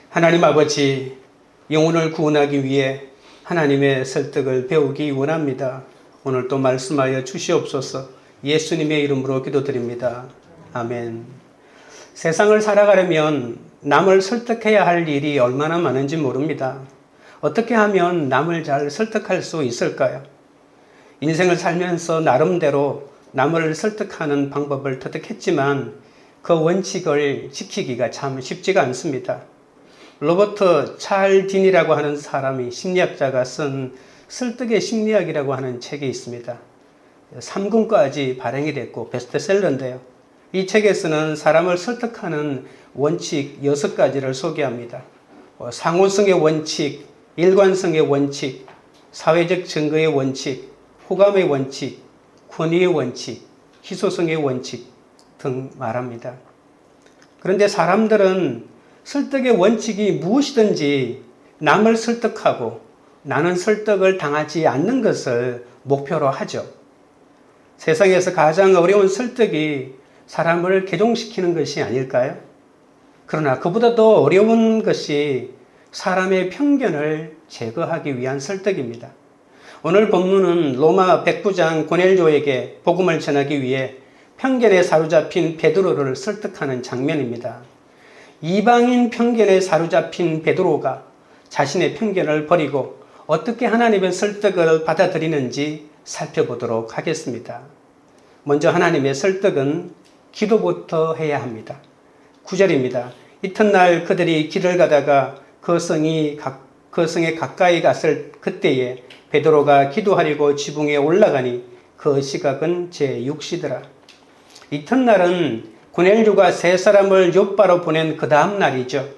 하나님 아버지, 영혼을 구원하기 위해 하나님의 설득을 배우기 원합니다. 오늘 또 말씀하여 주시옵소서. 예수님의 이름으로 기도드립니다. 아멘. 세상을 살아가려면 남을 설득해야 할 일이 얼마나 많은지 모릅니다. 어떻게 하면 남을 잘 설득할 수 있을까요? 인생을 살면서 나름대로 남을 설득하는 방법을 터득했지만 그 원칙을 지키기가 참 쉽지가 않습니다. 로버트 찰딘이라고 하는 사람이 심리학자가 쓴 설득의 심리학이라고 하는 책이 있습니다. 3권까지 발행이 됐고 베스트셀러인데요. 이 책에서는 사람을 설득하는 원칙 6가지를 소개합니다. 상호성의 원칙, 일관성의 원칙, 사회적 증거의 원칙, 호감의 원칙, 권위의 원칙, 희소성의 원칙 등 말합니다. 그런데 사람들은 설득의 원칙이 무엇이든지 남을 설득하고 나는 설득을 당하지 않는 것을 목표로 하죠. 세상에서 가장 어려운 설득이 사람을 개종시키는 것이 아닐까요? 그러나 그보다도 어려운 것이 사람의 편견을 제거하기 위한 설득입니다. 오늘 본문은 로마 백부장 고넬료에게 복음을 전하기 위해 편견에 사로잡힌 베드로를 설득하는 장면입니다. 이방인 편견에 사로잡힌 베드로가 자신의 편견을 버리고 어떻게 하나님의 설득을 받아들이는지 살펴보도록 하겠습니다. 먼저 하나님의 설득은 기도부터 해야 합니다. 9절입니다. 이튿날 그들이 길을 가다가 그 성에 가까이 갔을 그때에 베드로가 기도하려고 지붕에 올라가니 그 시각은 제6시더라. 이튿날은 고넬료가 세 사람을 욥바로 보낸 그 다음 날이죠.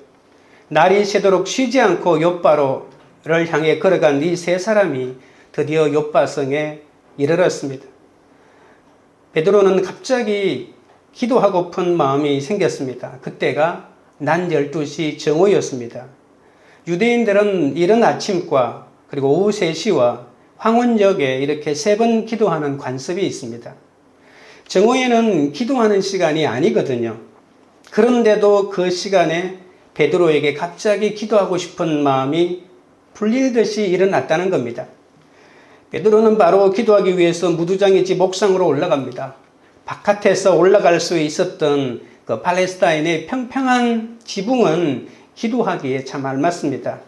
날이 새도록 쉬지 않고 욥바로를 향해 걸어간 이 세 사람이 드디어 욥바성에 이르렀습니다. 베드로는 갑자기 기도하고픈 마음이 생겼습니다. 그때가 낮 12시 정오였습니다. 유대인들은 이른 아침과 그리고 오후 3시와 황혼역에 이렇게 3번 기도하는 관습이 있습니다. 정오에는 기도하는 시간이 아니거든요. 그런데도 그 시간에 베드로에게 갑자기 기도하고 싶은 마음이 불릴듯이 일어났다는 겁니다. 베드로는 바로 기도하기 위해서 무두장의 집 옥상으로 올라갑니다. 바깥에서 올라갈 수 있었던 그 팔레스타인의 평평한 지붕은 기도하기에 참 알맞습니다.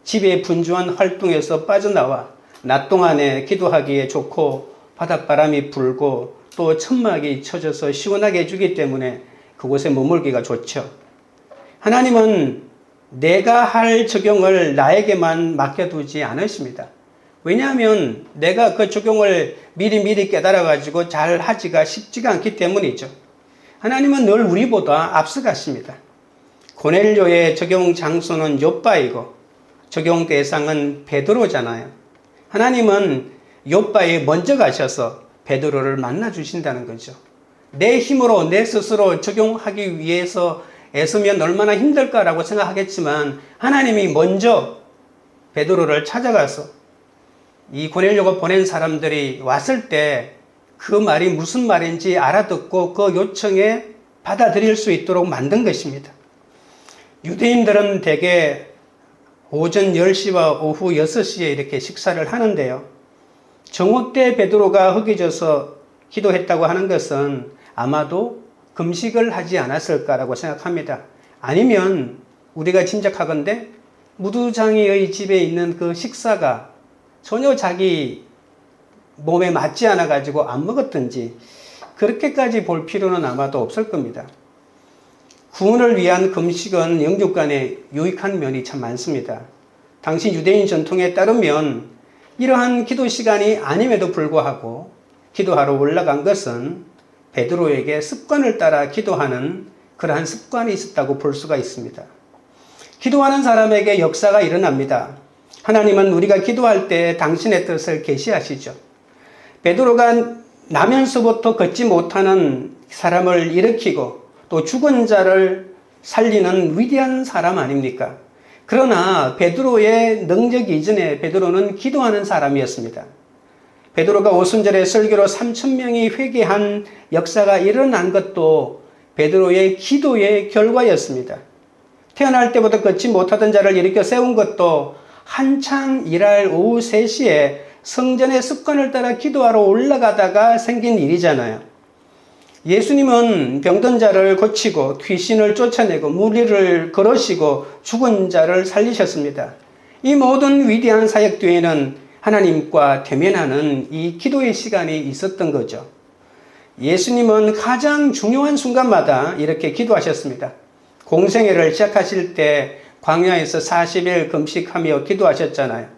집의 분주한 활동에서 빠져나와 낮 동안에 기도하기에 좋고 바닷바람이 불고 또 천막이 쳐져서 시원하게 해주기 때문에 그곳에 머물기가 좋죠. 하나님은 내가 할 적용을 나에게만 맡겨두지 않으십니다. 왜냐하면 내가 그 적용을 미리 깨달아가지고 잘 하기가 쉽지가 않기 때문이죠. 하나님은 늘 우리보다 앞서가십니다. 고넬료의 적용 장소는 욥바이고 적용 대상은 베드로잖아요. 하나님은 욥바에 먼저 가셔서 베드로를 만나 주신다는 거죠. 내 힘으로 내 스스로 적용하기 위해서 애쓰면 얼마나 힘들까라고 생각하겠지만 하나님이 먼저 베드로를 찾아가서 이 고넬료가 보낸 사람들이 왔을 때 그 말이 무슨 말인지 알아듣고 그 요청에 받아들일 수 있도록 만든 것입니다. 유대인들은 대개 오전 10시와 오후 6시에 이렇게 식사를 하는데요. 정오 때 베드로가 흑이져서 기도했다고 하는 것은 아마도 금식을 하지 않았을까라고 생각합니다. 아니면 우리가 짐작하건대 무두장이의 집에 있는 그 식사가 전혀 자기 몸에 맞지 않아 가지고 안 먹었든지 그렇게까지 볼 필요는 아마도 없을 겁니다. 구원을 위한 금식은 영육 간에 유익한 면이 참 많습니다. 당시 유대인 전통에 따르면 이러한 기도 시간이 아님에도 불구하고 기도하러 올라간 것은 베드로에게 습관을 따라 기도하는 그러한 습관이 있었다고 볼 수가 있습니다. 기도하는 사람에게 역사가 일어납니다. 하나님은 우리가 기도할 때 당신의 뜻을 계시하시죠. 베드로가 나면서부터 걷지 못하는 사람을 일으키고 또 죽은 자를 살리는 위대한 사람 아닙니까? 그러나 베드로의 능력 이전에 베드로는 기도하는 사람이었습니다. 베드로가 오순절에 설교로 3,000명이 회개한 역사가 일어난 것도 베드로의 기도의 결과였습니다. 태어날 때부터 걷지 못하던 자를 일으켜 세운 것도 한창 일할 오후 3시에 성전의 습관을 따라 기도하러 올라가다가 생긴 일이잖아요. 예수님은 병든 자를 고치고 귀신을 쫓아내고 무리를 걸으시고 죽은 자를 살리셨습니다. 이 모든 위대한 사역 뒤에는 하나님과 대면하는 이 기도의 시간이 있었던 거죠. 예수님은 가장 중요한 순간마다 이렇게 기도하셨습니다. 공생애를 시작하실 때 광야에서 40일 금식하며 기도하셨잖아요.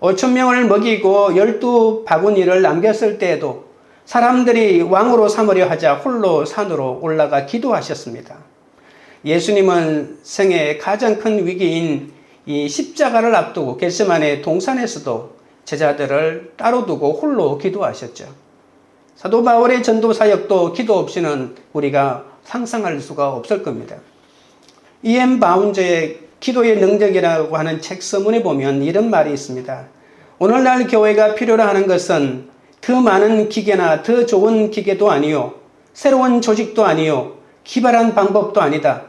5,000명을 먹이고 12바구니를 남겼을 때에도 사람들이 왕으로 삼으려 하자 홀로 산으로 올라가 기도하셨습니다. 예수님은 생애의 가장 큰 위기인 이 십자가를 앞두고 겟세마네 동산에서도 제자들을 따로 두고 홀로 기도하셨죠. 사도 바울의 전도 사역도 기도 없이는 우리가 상상할 수가 없을 겁니다. E.M. 바운저의 기도의 능력이라고 하는 책 서문에 보면 이런 말이 있습니다. 오늘날 교회가 필요로 하는 것은 더 많은 기계나 더 좋은 기계도 아니요, 새로운 조직도 아니요, 기발한 방법도 아니다.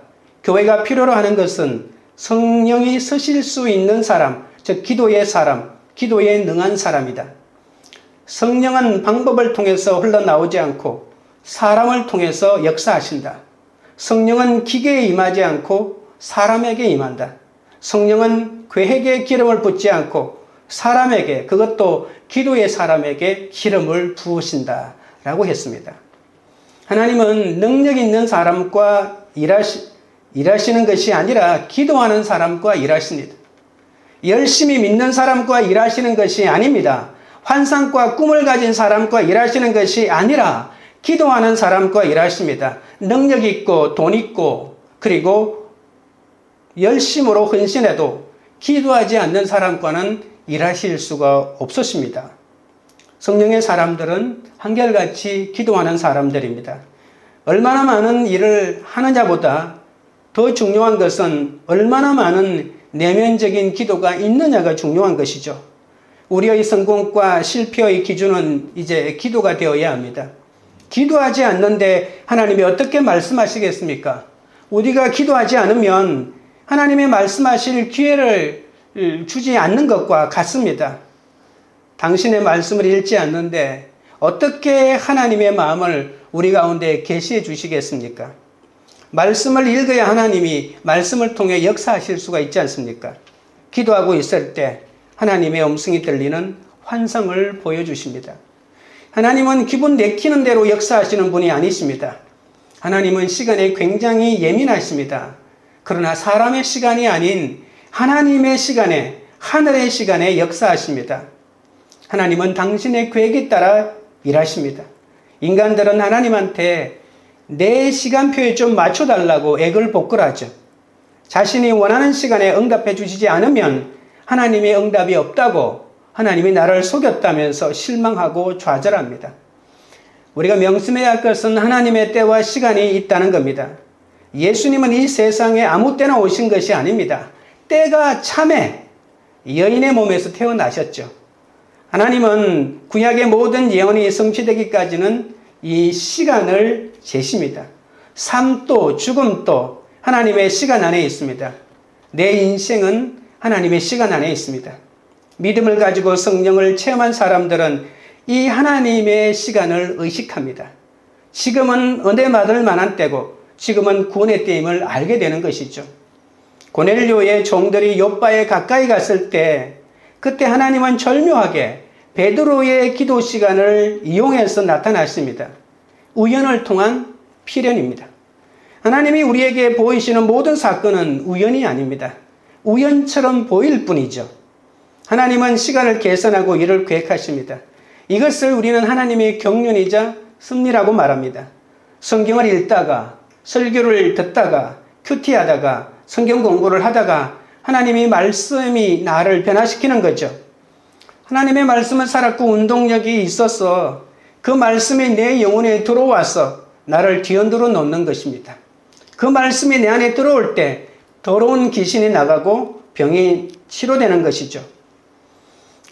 교회가 필요로 하는 것은 성령이 서실 수 있는 사람, 즉 기도의 사람, 기도에 능한 사람이다. 성령은 방법을 통해서 흘러나오지 않고 사람을 통해서 역사하신다. 성령은 기계에 임하지 않고 사람에게 임한다. 성령은 괴획에 기름을 붓지 않고 사람에게, 그것도 기도의 사람에게 기름을 부으신다 라고 했습니다. 하나님은 능력 있는 사람과 일하시는 것이 아니라 기도하는 사람과 일하십니다. 열심히 믿는 사람과 일하시는 것이 아닙니다. 환상과 꿈을 가진 사람과 일하시는 것이 아니라 기도하는 사람과 일하십니다. 능력 있고 돈 있고 그리고 열심으로 헌신해도 기도하지 않는 사람과는 일하실 수가 없으십니다. 성령의 사람들은 한결같이 기도하는 사람들입니다. 얼마나 많은 일을 하느냐보다 더 중요한 것은 얼마나 많은 내면적인 기도가 있느냐가 중요한 것이죠. 우리의 성공과 실패의 기준은 이제 기도가 되어야 합니다. 기도하지 않는데 하나님이 어떻게 말씀하시겠습니까? 우리가 기도하지 않으면 하나님의 말씀하실 기회를 주지 않는 것과 같습니다. 당신의 말씀을 읽지 않는데 어떻게 하나님의 마음을 우리 가운데 계시해 주시겠습니까? 말씀을 읽어야 하나님이 말씀을 통해 역사하실 수가 있지 않습니까? 기도하고 있을 때 하나님의 음성이 들리는 환상을 보여주십니다. 하나님은 기분 내키는 대로 역사하시는 분이 아니십니다. 하나님은 시간에 굉장히 예민하십니다. 그러나 사람의 시간이 아닌 하나님의 시간에, 하늘의 시간에 역사하십니다. 하나님은 당신의 계획에 따라 일하십니다. 인간들은 하나님한테 내 시간표에 좀 맞춰달라고 애걸복걸하죠. 자신이 원하는 시간에 응답해 주시지 않으면 하나님의 응답이 없다고, 하나님이 나를 속였다면서 실망하고 좌절합니다. 우리가 명심해야 할 것은 하나님의 때와 시간이 있다는 겁니다. 예수님은 이 세상에 아무 때나 오신 것이 아닙니다. 때가 참에 여인의 몸에서 태어나셨죠. 하나님은 구약의 모든 예언이 성취되기까지는 이 시간을 재십니다. 삶도 죽음도 하나님의 시간 안에 있습니다. 내 인생은 하나님의 시간 안에 있습니다. 믿음을 가지고 성령을 체험한 사람들은 이 하나님의 시간을 의식합니다. 지금은 은혜 받을 만한 때고 지금은 구원의 때임을 알게 되는 것이죠. 고넬료의 종들이 욥바에 가까이 갔을 때 그때 하나님은 절묘하게 베드로의 기도 시간을 이용해서 나타났습니다. 우연을 통한 필연입니다. 하나님이 우리에게 보이시는 모든 사건은 우연이 아닙니다. 우연처럼 보일 뿐이죠. 하나님은 시간을 계산하고 일을 계획하십니다. 이것을 우리는 하나님의 경륜이자 섭리라고 말합니다. 성경을 읽다가, 설교를 듣다가, 큐티하다가, 성경 공부를 하다가 하나님이 말씀이 나를 변화시키는 거죠. 하나님의 말씀은 살았고 운동력이 있어서 그 말씀이 내 영혼에 들어와서 나를 뒤흔들어 놓는 것입니다. 그 말씀이 내 안에 들어올 때 더러운 귀신이 나가고 병이 치료되는 것이죠.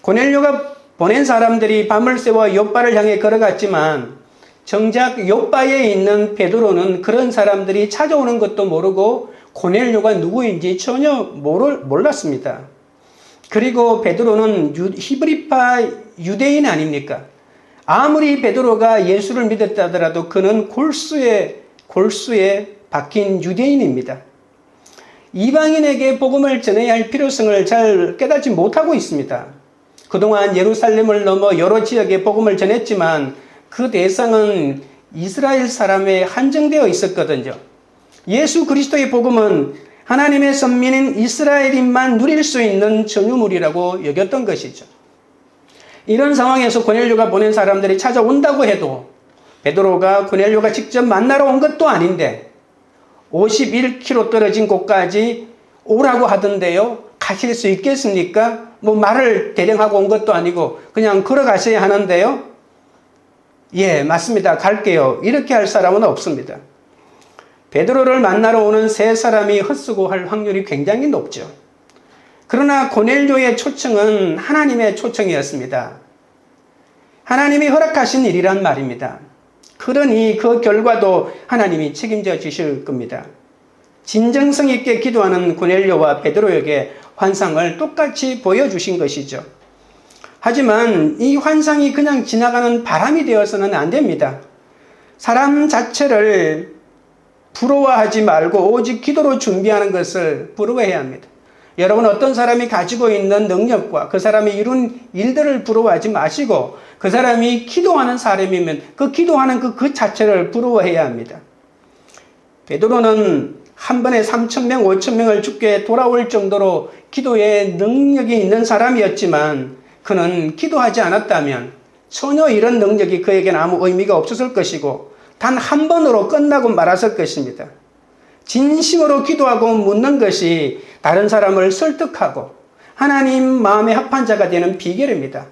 고넬료가 보낸 사람들이 밤을 새워 욥바를 향해 걸어갔지만 정작 욥바에 있는 베드로는 그런 사람들이 찾아오는 것도 모르고 고넬료가 누구인지 전혀 몰랐습니다. 그리고 베드로는 히브리파 유대인 아닙니까? 아무리 베드로가 예수를 믿었다 하더라도 그는 골수에 박힌 유대인입니다. 이방인에게 복음을 전해야 할 필요성을 잘 깨닫지 못하고 있습니다. 그동안 예루살렘을 넘어 여러 지역에 복음을 전했지만 그 대상은 이스라엘 사람에 한정되어 있었거든요. 예수 그리스도의 복음은 하나님의 선민인 이스라엘인만 누릴 수 있는 전유물이라고 여겼던 것이죠. 이런 상황에서 고넬료가 보낸 사람들이 찾아온다고 해도 베드로가 고넬료가 직접 만나러 온 것도 아닌데 51km 떨어진 곳까지 오라고 하던데요. 가실 수 있겠습니까? 말을 대령하고 온 것도 아니고 그냥 걸어가셔야 하는데요. 예, 맞습니다. 갈게요. 이렇게 할 사람은 없습니다. 베드로를 만나러 오는 세 사람이 헛수고할 확률이 굉장히 높죠. 그러나 고넬료의 초청은 하나님의 초청이었습니다. 하나님이 허락하신 일이란 말입니다. 그러니 그 결과도 하나님이 책임져 주실 겁니다. 진정성 있게 기도하는 고넬료와 베드로에게 환상을 똑같이 보여주신 것이죠. 하지만 이 환상이 그냥 지나가는 바람이 되어서는 안 됩니다. 사람 자체를 부러워하지 말고 오직 기도로 준비하는 것을 부러워해야 합니다. 여러분 어떤 사람이 가지고 있는 능력과 그 사람이 이룬 일들을 부러워하지 마시고 그 사람이 기도하는 사람이면 그 기도하는 그 자체를 부러워해야 합니다. 베드로는 한 번에 3,000명, 5,000명을 죽게 돌아올 정도로 기도에 능력이 있는 사람이었지만 그는 기도하지 않았다면 전혀 이런 능력이 그에게는 아무 의미가 없었을 것이고 단 한 번으로 끝나고 말았을 것입니다. 진심으로 기도하고 묻는 것이 다른 사람을 설득하고 하나님 마음에 합한 자가 되는 비결입니다.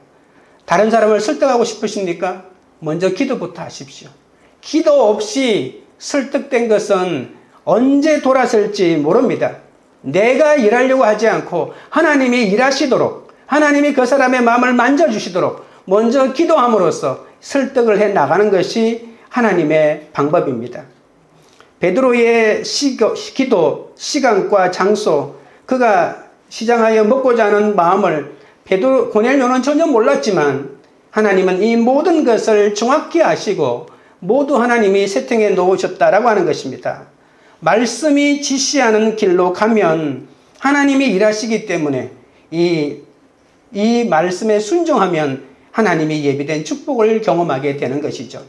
다른 사람을 설득하고 싶으십니까? 먼저 기도부터 하십시오. 기도 없이 설득된 것은 언제 돌아설지 모릅니다. 내가 일하려고 하지 않고 하나님이 일하시도록 하나님이 그 사람의 마음을 만져주시도록 먼저 기도함으로써 설득을 해 나가는 것이 하나님의 방법입니다. 베드로의 기도, 시간과 장소, 그가 시장하여 먹고자 하는 마음을 고넬료는 전혀 몰랐지만 하나님은 이 모든 것을 정확히 아시고 모두 하나님이 세팅해 놓으셨다라고 하는 것입니다. 말씀이 지시하는 길로 가면 하나님이 일하시기 때문에 이 말씀에 순종하면 하나님이 예비된 축복을 경험하게 되는 것이죠.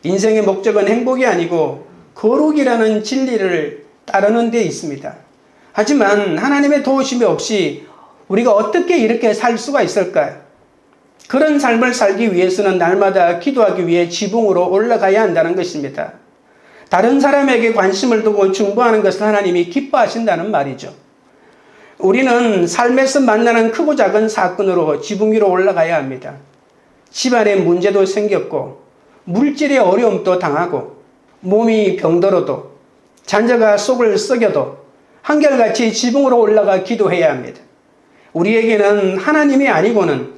인생의 목적은 행복이 아니고 거룩이라는 진리를 따르는 데 있습니다. 하지만 하나님의 도우심이 없이 우리가 어떻게 이렇게 살 수가 있을까요? 그런 삶을 살기 위해서는 날마다 기도하기 위해 지붕으로 올라가야 한다는 것입니다. 다른 사람에게 관심을 두고 중보하는 것을 하나님이 기뻐하신다는 말이죠. 우리는 삶에서 만나는 크고 작은 사건으로 지붕 위로 올라가야 합니다. 집안에 문제도 생겼고 물질의 어려움도 당하고 몸이 병들어도 자녀가 속을 썩여도 한결같이 지붕으로 올라가 기도해야 합니다. 우리에게는 하나님이 아니고는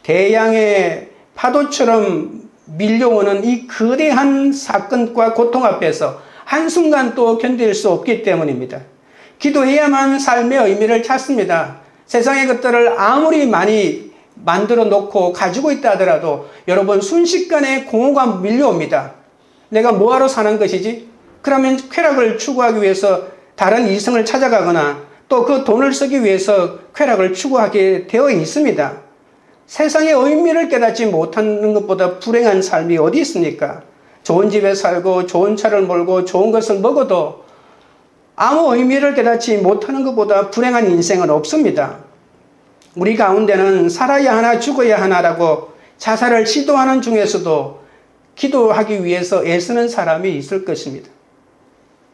대양의 파도처럼 밀려오는 이 거대한 사건과 고통 앞에서 한순간도 견딜 수 없기 때문입니다. 기도해야만 삶의 의미를 찾습니다. 세상의 것들을 아무리 많이 만들어 놓고 가지고 있다 하더라도 여러분 순식간에 공허가 밀려옵니다. 내가 뭐하러 사는 것이지? 그러면 쾌락을 추구하기 위해서 다른 이성을 찾아가거나 또 그 돈을 쓰기 위해서 쾌락을 추구하게 되어 있습니다. 세상의 의미를 깨닫지 못하는 것보다 불행한 삶이 어디 있습니까? 좋은 집에 살고 좋은 차를 몰고 좋은 것을 먹어도 아무 의미를 깨닫지 못하는 것보다 불행한 인생은 없습니다. 우리 가운데는 살아야 하나 죽어야 하나라고 자살을 시도하는 중에서도 기도하기 위해서 애쓰는 사람이 있을 것입니다.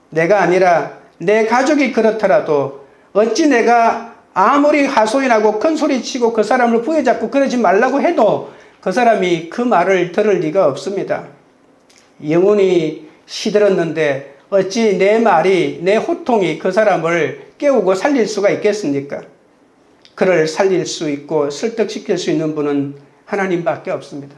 내가 아니라 내 가족이 그렇더라도 어찌 내가 아무리 하소연하고 큰 소리치고 그 사람을 부여잡고 그러지 말라고 해도 그 사람이 그 말을 들을 리가 없습니다. 영혼이 시들었는데 어찌 내 말이, 내 호통이 그 사람을 깨우고 살릴 수가 있겠습니까? 그를 살릴 수 있고 설득시킬 수 있는 분은 하나님밖에 없습니다.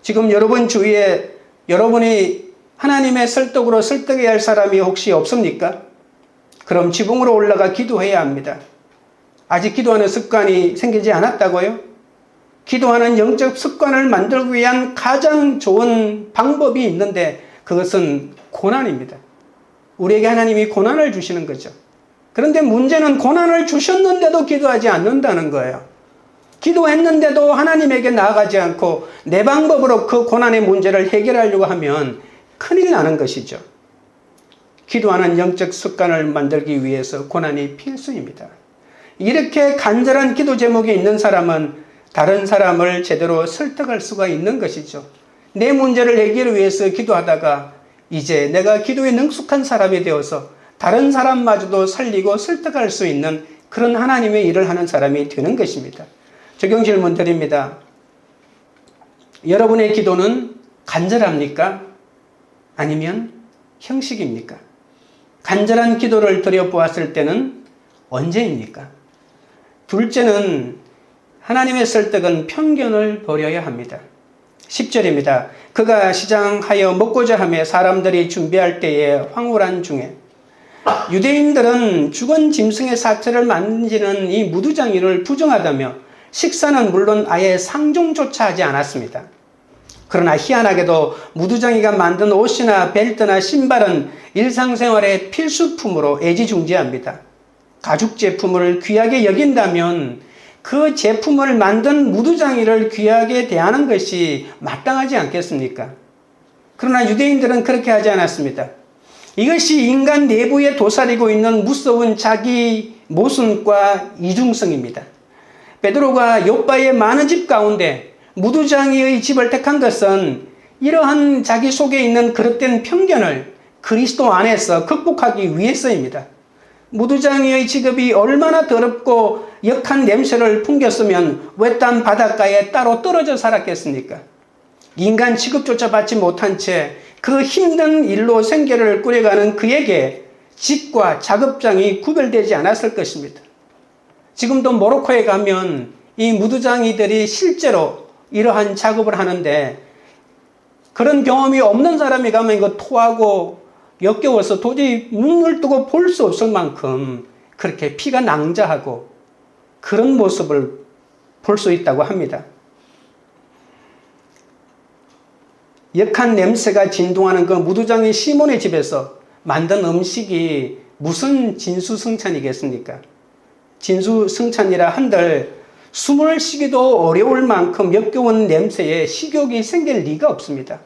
지금 여러분 주위에 여러분이 하나님의 설득으로 설득해야 할 사람이 혹시 없습니까? 그럼 지붕으로 올라가 기도해야 합니다. 아직 기도하는 습관이 생기지 않았다고요? 기도하는 영적 습관을 만들기 위한 가장 좋은 방법이 있는데 그것은 고난입니다. 우리에게 하나님이 고난을 주시는 거죠. 그런데 문제는 고난을 주셨는데도 기도하지 않는다는 거예요. 기도했는데도 하나님에게 나아가지 않고 내 방법으로 그 고난의 문제를 해결하려고 하면 큰일 나는 것이죠. 기도하는 영적 습관을 만들기 위해서 고난이 필수입니다. 이렇게 간절한 기도 제목이 있는 사람은 다른 사람을 제대로 설득할 수가 있는 것이죠. 내 문제를 해결을 위해서 기도하다가 이제 내가 기도에 능숙한 사람이 되어서 다른 사람마저도 살리고 설득할 수 있는 그런 하나님의 일을 하는 사람이 되는 것입니다. 적용 질문 드립니다. 여러분의 기도는 간절합니까? 아니면 형식입니까? 간절한 기도를 드려보았을 때는 언제입니까? 둘째는 하나님의 설득은 편견을 버려야 합니다. 10절입니다. 그가 시장하여 먹고자 하며 사람들이 준비할 때에 황홀한 중에 유대인들은 죽은 짐승의 사체를 만지는 이 무두장이를 부정하다며 식사는 물론 아예 상종조차 하지 않았습니다. 그러나 희한하게도 무두장이가 만든 옷이나 벨트나 신발은 일상생활의 필수품으로 애지중지합니다. 가죽 제품을 귀하게 여긴다면 그 제품을 만든 무두장이를 귀하게 대하는 것이 마땅하지 않겠습니까? 그러나 유대인들은 그렇게 하지 않았습니다. 이것이 인간 내부에 도사리고 있는 무서운 자기 모순과 이중성입니다. 베드로가 욥바의 많은 집 가운데 무두장이의 집을 택한 것은 이러한 자기 속에 있는 그릇된 편견을 그리스도 안에서 극복하기 위해서입니다. 무두장이의 직업이 얼마나 더럽고 역한 냄새를 풍겼으면 외딴 바닷가에 따로 떨어져 살았겠습니까? 인간 취급조차 받지 못한 채 그 힘든 일로 생계를 꾸려가는 그에게 집과 작업장이 구별되지 않았을 것입니다. 지금도 모로코에 가면 이 무두장이들이 실제로 이러한 작업을 하는데 그런 경험이 없는 사람이 가면 이거 토하고 역겨워서 도저히 눈을 뜨고 볼 수 없을 만큼 그렇게 피가 낭자하고 그런 모습을 볼 수 있다고 합니다. 역한 냄새가 진동하는 그 무두장이 시몬의 집에서 만든 음식이 무슨 진수성찬이겠습니까? 진수성찬이라 한들 숨을 쉬기도 어려울 만큼 역겨운 냄새에 식욕이 생길 리가 없습니다.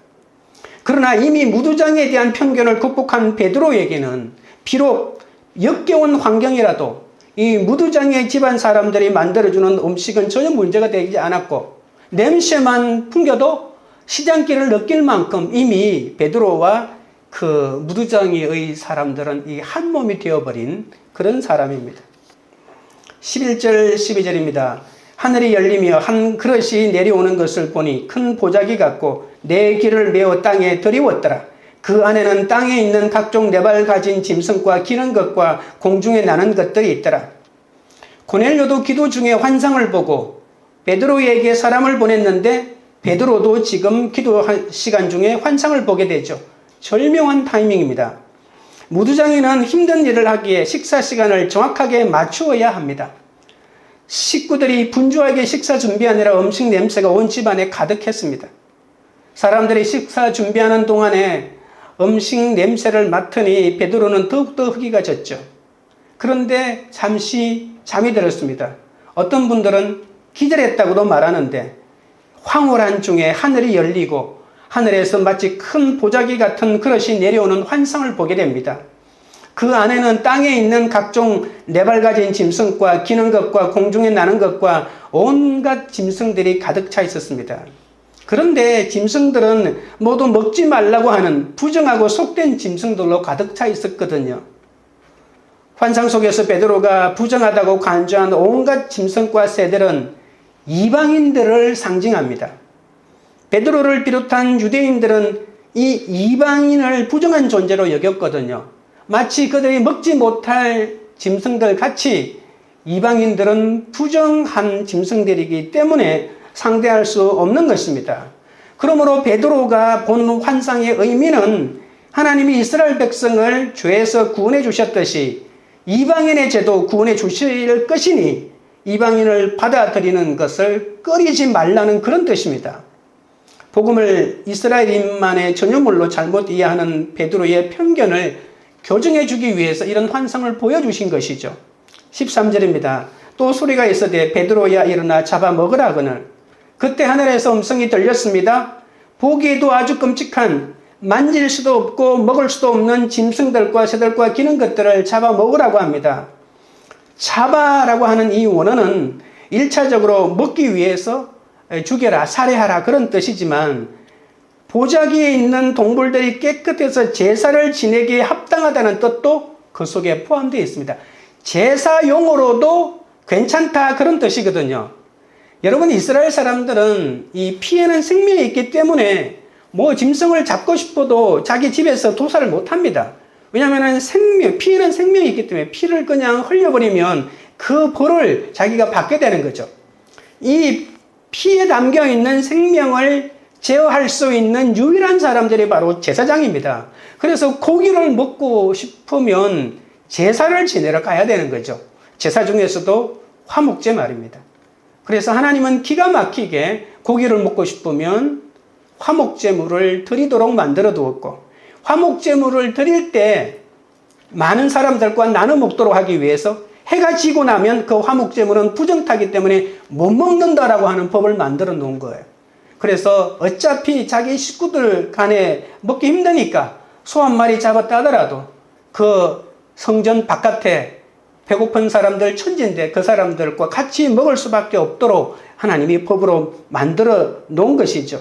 그러나 이미 무두장에 대한 편견을 극복한 베드로에게는 비록 역겨운 환경이라도 이 무두장의 집안 사람들이 만들어주는 음식은 전혀 문제가 되지 않았고 냄새만 풍겨도 시장기를 느낄 만큼 이미 베드로와 그 무두장이의 사람들은 이 한 몸이 되어버린 그런 사람입니다. 11절 12절입니다. 하늘이 열리며 한 그릇이 내려오는 것을 보니 큰 보자기 같고 내 귀를 메어 땅에 들이웠더라. 그 안에는 땅에 있는 각종 네발 가진 짐승과 기는 것과 공중에 나는 것들이 있더라. 고넬료도 기도 중에 환상을 보고 베드로에게 사람을 보냈는데 베드로도 지금 기도 시간 중에 환상을 보게 되죠. 절묘한 타이밍입니다. 무두장이는 힘든 일을 하기에 식사 시간을 정확하게 맞추어야 합니다. 식구들이 분주하게 식사 준비하느라 음식 냄새가 온 집안에 가득했습니다. 사람들이 식사 준비하는 동안에 음식 냄새를 맡으니 베드로는 더욱더 허기가 졌죠. 그런데 잠시 잠이 들었습니다. 어떤 분들은 기절했다고도 말하는데 황홀한 중에 하늘이 열리고 하늘에서 마치 큰 보자기 같은 그릇이 내려오는 환상을 보게 됩니다. 그 안에는 땅에 있는 각종 네발 가진 짐승과 기는 것과 공중에 나는 것과 온갖 짐승들이 가득 차 있었습니다. 그런데 짐승들은 모두 먹지 말라고 하는 부정하고 속된 짐승들로 가득 차 있었거든요. 환상 속에서 베드로가 부정하다고 간주한 온갖 짐승과 새들은 이방인들을 상징합니다. 베드로를 비롯한 유대인들은 이 이방인을 부정한 존재로 여겼거든요. 마치 그들이 먹지 못할 짐승들 같이 이방인들은 부정한 짐승들이기 때문에 상대할 수 없는 것입니다. 그러므로 베드로가 본 환상의 의미는 하나님이 이스라엘 백성을 죄에서 구원해 주셨듯이 이방인의 죄도 구원해 주실 것이니 이방인을 받아들이는 것을 꺼리지 말라는 그런 뜻입니다. 복음을 이스라엘인만의 전유물로 잘못 이해하는 베드로의 편견을 교정해 주기 위해서 이런 환상을 보여주신 것이죠. 13절입니다. 또 소리가 있어되 베드로야 일어나 잡아먹으라 하거늘 그때 하늘에서 음성이 들렸습니다. 보기에도 아주 끔찍한 만질 수도 없고 먹을 수도 없는 짐승들과 새들과 기는 것들을 잡아먹으라고 합니다. 잡아라고 하는 이 원어는 1차적으로 먹기 위해서 죽여라, 살해하라 그런 뜻이지만 보자기에 있는 동물들이 깨끗해서 제사를 지내기에 합당하다는 뜻도 그 속에 포함되어 있습니다. 제사용으로도 괜찮다 그런 뜻이거든요. 여러분 이스라엘 사람들은 이 피에는 생명이 있기 때문에 뭐 짐승을 잡고 싶어도 자기 집에서 도살을 못합니다. 왜냐하면 피에는 생명이 있기 때문에 피를 그냥 흘려버리면 그 벌을 자기가 받게 되는 거죠. 이 피에 담겨있는 생명을 제어할 수 있는 유일한 사람들이 바로 제사장입니다. 그래서 고기를 먹고 싶으면 제사를 지내러 가야 되는 거죠. 제사 중에서도 화목제 말입니다. 그래서 하나님은 기가 막히게 고기를 먹고 싶으면 화목제물을 드리도록 만들어 두었고 화목제물을 드릴 때 많은 사람들과 나눠 먹도록 하기 위해서 해가 지고 나면 그 화목제물은 부정타기 때문에 못 먹는다라고 하는 법을 만들어 놓은 거예요. 그래서 어차피 자기 식구들 간에 먹기 힘드니까 소 한 마리 잡았다 하더라도 그 성전 바깥에 배고픈 사람들 천지인데 그 사람들과 같이 먹을 수밖에 없도록 하나님이 법으로 만들어 놓은 것이죠.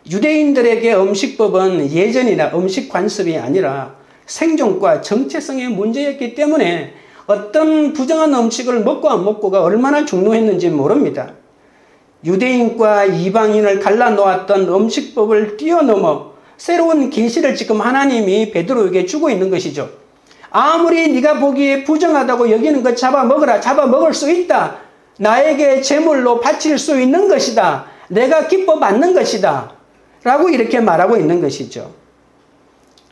유대인들에게 음식법은 예전이나 음식 관습이 아니라 생존과 정체성의 문제였기 때문에 어떤 부정한 음식을 먹고 안 먹고가 얼마나 중요했는지 모릅니다. 유대인과 이방인을 갈라놓았던 음식법을 뛰어넘어 새로운 계시를 지금 하나님이 베드로에게 주고 있는 것이죠. 아무리 네가 보기에 부정하다고 여기는 것 잡아먹으라. 잡아먹을 수 있다. 나에게 제물로 바칠 수 있는 것이다. 내가 기뻐 받는 것이다. 라고 이렇게 말하고 있는 것이죠.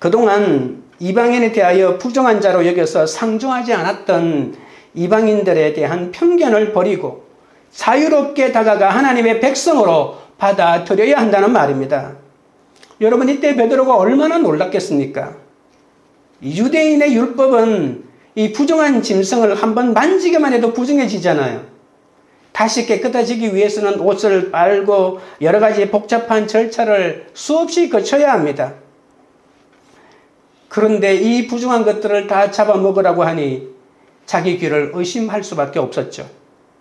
그동안 이방인에 대하여 부정한 자로 여겨서 상종하지 않았던 이방인들에 대한 편견을 버리고 자유롭게 다가가 하나님의 백성으로 받아들여야 한다는 말입니다. 여러분 이때 베드로가 얼마나 놀랐겠습니까? 유대인의 율법은 이 부정한 짐승을 한번 만지기만 해도 부정해지잖아요. 다시 깨끗해지기 위해서는 옷을 빨고 여러 가지 복잡한 절차를 수없이 거쳐야 합니다. 그런데 이 부정한 것들을 다 잡아먹으라고 하니 자기 귀를 의심할 수밖에 없었죠.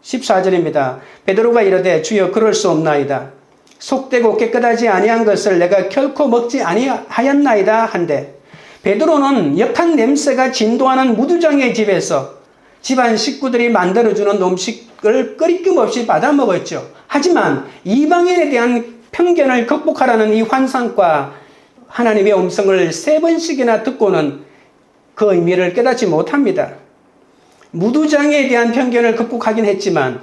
14절입니다. 베드로가 이르되 주여 그럴 수 없나이다. 속되고 깨끗하지 아니한 것을 내가 결코 먹지 아니하였나이다 한데 베드로는 역한 냄새가 진동하는 무두장의 집에서 집안 식구들이 만들어주는 음식을 끄리낌 없이 받아 먹었죠. 하지만 이방인에 대한 편견을 극복하라는 이 환상과 하나님의 음성을 3번씩이나 듣고는 그 의미를 깨닫지 못합니다. 무두장에 대한 편견을 극복하긴 했지만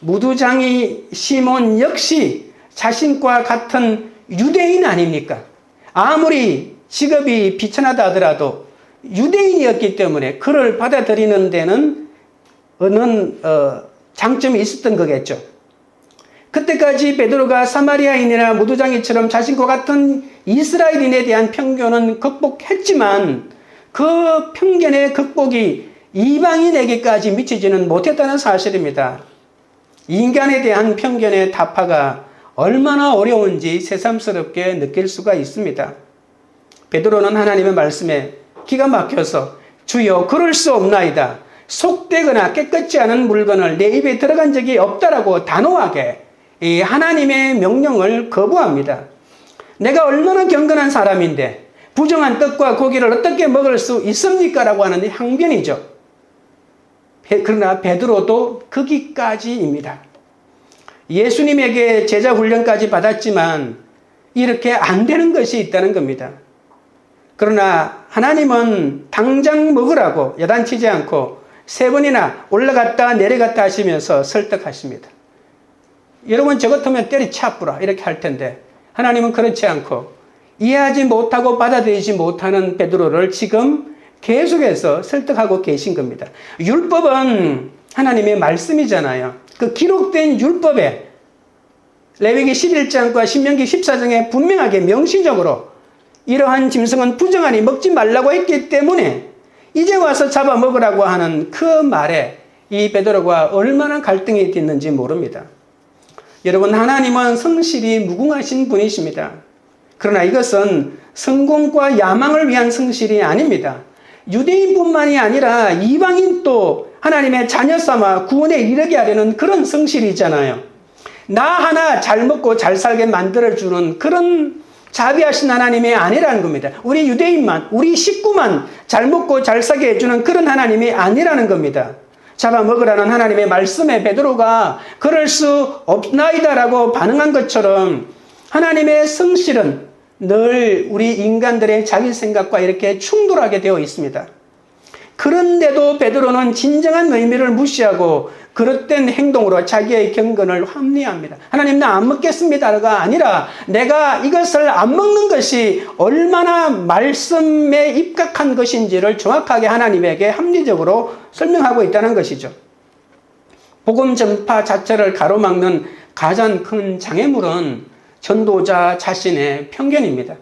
무두장이 시몬 역시 자신과 같은 유대인 아닙니까? 아무리 직업이 비천하다 하더라도 유대인이었기 때문에 그를 받아들이는 데는 장점이 있었던 거겠죠. 그때까지 베드로가 사마리아인이나 무두장이처럼 자신과 같은 이스라엘인에 대한 편견은 극복했지만 그 편견의 극복이 이방인에게까지 미치지는 못했다는 사실입니다. 인간에 대한 편견의 타파가 얼마나 어려운지 새삼스럽게 느낄 수가 있습니다. 베드로는 하나님의 말씀에 기가 막혀서 주여 그럴 수 없나이다. 속되거나 깨끗지 않은 물건을 내 입에 들어간 적이 없다라고 단호하게 이 하나님의 명령을 거부합니다. 내가 얼마나 경건한 사람인데 부정한 떡과 고기를 어떻게 먹을 수 있습니까? 라고 하는 항변이죠. 그러나 베드로도 거기까지입니다. 예수님에게 제자 훈련까지 받았지만 이렇게 안 되는 것이 있다는 겁니다. 그러나 하나님은 당장 먹으라고 야단치지 않고 3번이나 올라갔다 내려갔다 하시면서 설득하십니다. 여러분 저 같으면 때려치아뿌라 이렇게 할 텐데 하나님은 그렇지 않고 이해하지 못하고 받아들이지 못하는 베드로를 지금 계속해서 설득하고 계신 겁니다. 율법은 하나님의 말씀이잖아요. 그 기록된 율법에 레위기 11장과 신명기 14장에 분명하게 명시적으로 이러한 짐승은 부정하니 먹지 말라고 했기 때문에 이제 와서 잡아먹으라고 하는 그 말에 이 베드로가 얼마나 갈등이 있는지 모릅니다. 여러분, 하나님은 성실히 무궁하신 분이십니다. 그러나 이것은 성공과 야망을 위한 성실이 아닙니다. 유대인뿐만이 아니라 이방인도 하나님의 자녀 삼아 구원에 이르게 하려는 그런 성실이잖아요. 나 하나 잘 먹고 잘 살게 만들어주는 그런 자비하신 하나님이 아니라는 겁니다. 우리 유대인만, 우리 식구만 잘 먹고 잘 살게 해주는 그런 하나님이 아니라는 겁니다. 잡아먹으라는 하나님의 말씀에 베드로가 그럴 수 없나이다라고 반응한 것처럼 하나님의 성실은 늘 우리 인간들의 자기 생각과 이렇게 충돌하게 되어 있습니다. 그런데도 베드로는 진정한 의미를 무시하고 그릇된 행동으로 자기의 경건을 합리화합니다. 하나님, 나 안 먹겠습니다가 아니라 내가 이것을 안 먹는 것이 얼마나 말씀에 입각한 것인지를 정확하게 하나님에게 합리적으로 설명하고 있다는 것이죠. 복음 전파 자체를 가로막는 가장 큰 장애물은 전도자 자신의 편견입니다.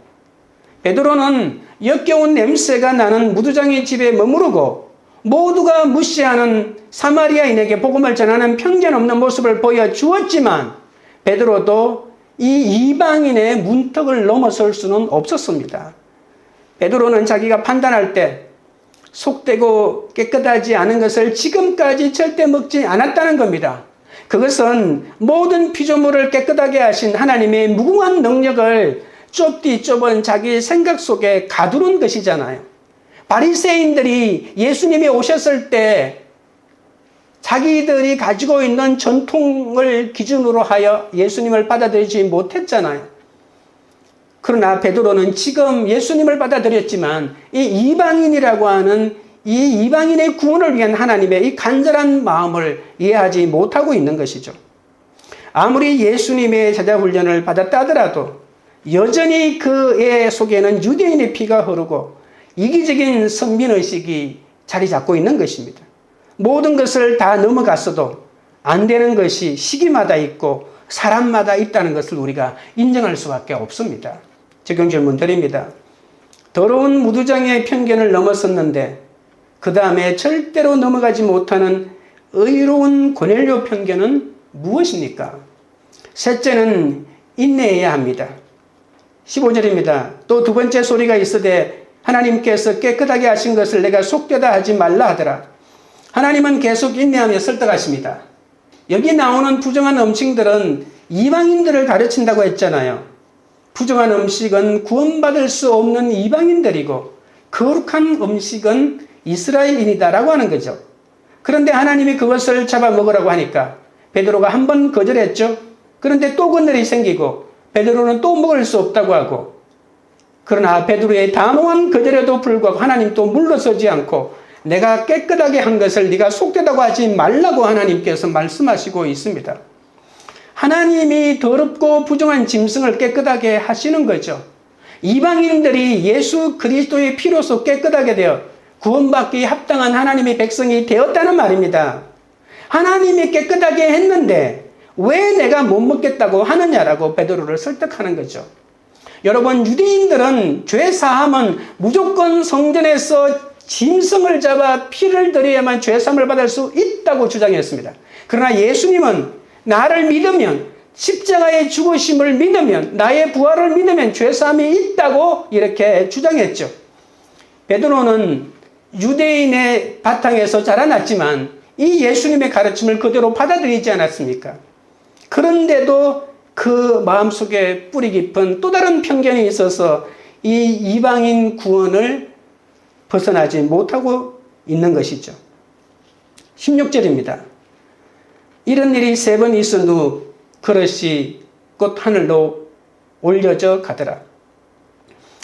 베드로는 역겨운 냄새가 나는 무두장의 집에 머무르고 모두가 무시하는 사마리아인에게 복음을 전하는 편견 없는 모습을 보여주었지만 베드로도 이 이방인의 문턱을 넘어설 수는 없었습니다. 베드로는 자기가 판단할 때 속되고 깨끗하지 않은 것을 지금까지 절대 먹지 않았다는 겁니다. 그것은 모든 피조물을 깨끗하게 하신 하나님의 무궁한 능력을 좁디 좁은 자기 생각 속에 가두는 것이잖아요. 바리새인들이 예수님이 오셨을 때 자기들이 가지고 있는 전통을 기준으로 하여 예수님을 받아들이지 못했잖아요. 그러나 베드로는 지금 예수님을 받아들였지만 이 이방인이라고 하는 이 이방인의 구원을 위한 하나님의 이 간절한 마음을 이해하지 못하고 있는 것이죠. 아무리 예수님의 제자훈련을 받았다 하더라도 여전히 그의 속에는 유대인의 피가 흐르고 이기적인 선민의식이 자리 잡고 있는 것입니다. 모든 것을 다 넘어갔어도 안 되는 것이 시기마다 있고 사람마다 있다는 것을 우리가 인정할 수밖에 없습니다. 적용 질문 드립니다. 더러운 무두장의 편견을 넘어섰는데 그 다음에 절대로 넘어가지 못하는 의로운 고넬료 편견은 무엇입니까? 셋째는 인내해야 합니다. 15절입니다. 또 두 번째 소리가 있으되 하나님께서 깨끗하게 하신 것을 내가 속되다 하지 말라 하더라. 하나님은 계속 인내하며 설득하십니다. 여기 나오는 부정한 음식들은 이방인들을 가르친다고 했잖아요. 부정한 음식은 구원받을 수 없는 이방인들이고 거룩한 음식은 이스라엘인이다라고 하는 거죠. 그런데 하나님이 그것을 잡아먹으라고 하니까 베드로가 한 번 거절했죠. 그런데 또 그날이 생기고 베드로는 또 먹을 수 없다고 하고, 그러나 베드로의 단호한 거절에도 불구하고 하나님 또 물러서지 않고 내가 깨끗하게 한 것을 네가 속되다고 하지 말라고 하나님께서 말씀하시고 있습니다. 하나님이 더럽고 부정한 짐승을 깨끗하게 하시는 거죠. 이방인들이 예수 그리스도의 피로서 깨끗하게 되어 구원받기 합당한 하나님의 백성이 되었다는 말입니다. 하나님이 깨끗하게 했는데 왜 내가 못 먹겠다고 하느냐라고 베드로를 설득하는 거죠. 여러분, 유대인들은 죄 사함은 무조건 성전에서 짐승을 잡아 피를 들여야만 죄 사함을 받을 수 있다고 주장했습니다. 그러나 예수님은 나를 믿으면, 십자가의 죽으심을 믿으면, 나의 부활을 믿으면 죄 사함이 있다고 이렇게 주장했죠. 베드로는 유대인의 바탕에서 자라났지만 이 예수님의 가르침을 그대로 받아들이지 않았습니까? 그런데도 그 마음속에 뿌리 깊은 또 다른 편견이 있어서 이 이방인 구원을 벗어나지 못하고 있는 것이죠. 16절입니다. 이런 일이 3번 있은 후 그릇이 곧 하늘로 올려져 가더라.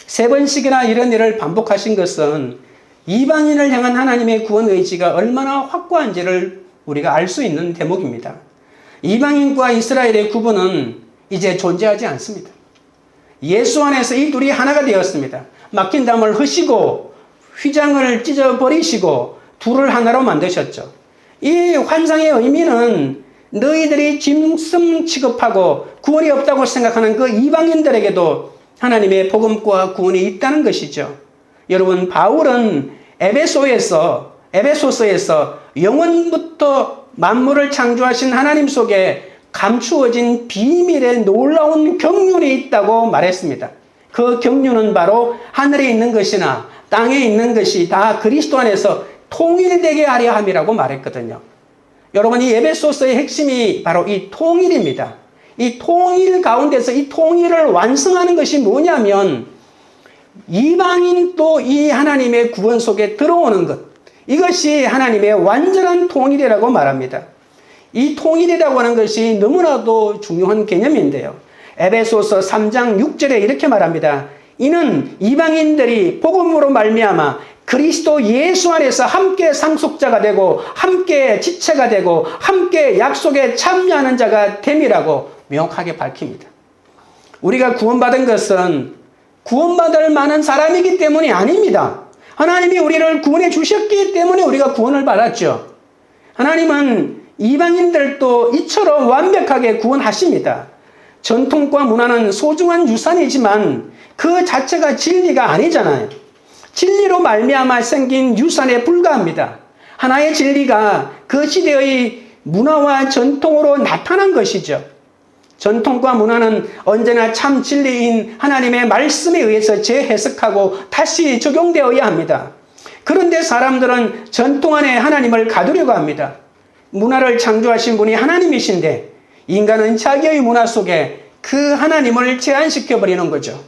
3번씩이나 이런 일을 반복하신 것은 이방인을 향한 하나님의 구원 의지가 얼마나 확고한지를 우리가 알 수 있는 대목입니다. 이방인과 이스라엘의 구분은 이제 존재하지 않습니다. 예수 안에서 이 둘이 하나가 되었습니다. 막힌 담을 h으시고 휘장을 찢어버리시고 둘을 하나로 만드셨죠. 이 환상의 의미는 너희들이 짐승 취급하고 구원이 없다고 생각하는 그 이방인들에게도 하나님의 복음과 구원이 있다는 것이죠. 여러분, 바울은 에베소서에서 영원부터 만물을 창조하신 하나님 속에 감추어진 비밀의 놀라운 경륜이 있다고 말했습니다. 그 경륜은 바로 하늘에 있는 것이나 땅에 있는 것이 다 그리스도 안에서 통일되게 하려 함이라고 말했거든요. 여러분, 이 에베소서의 핵심이 바로 이 통일입니다. 이 통일 가운데서 이 통일을 완성하는 것이 뭐냐면 이방인도 이 하나님의 구원 속에 들어오는 것, 이것이 하나님의 완전한 통일이라고 말합니다. 이 통일이라고 하는 것이 너무나도 중요한 개념인데요. 에베소서 3장 6절에 이렇게 말합니다. 이는 이방인들이 복음으로 말미암아 그리스도 예수 안에서 함께 상속자가 되고 함께 지체가 되고 함께 약속에 참여하는 자가 됨이라고 명확하게 밝힙니다. 우리가 구원받은 것은 구원받을 만한 사람이기 때문이 아닙니다. 하나님이 우리를 구원해 주셨기 때문에 우리가 구원을 받았죠. 하나님은 이방인들도 이처럼 완벽하게 구원하십니다. 전통과 문화는 소중한 유산이지만 그 자체가 진리가 아니잖아요. 진리로 말미암아 생긴 유산에 불과합니다. 하나의 진리가 그 시대의 문화와 전통으로 나타난 것이죠. 전통과 문화는 언제나 참 진리인 하나님의 말씀에 의해서 재해석하고 다시 적용되어야 합니다. 그런데 사람들은 전통 안에 하나님을 가두려고 합니다. 문화를 창조하신 분이 하나님이신데 인간은 자기의 문화 속에 그 하나님을 제한시켜버리는 거죠.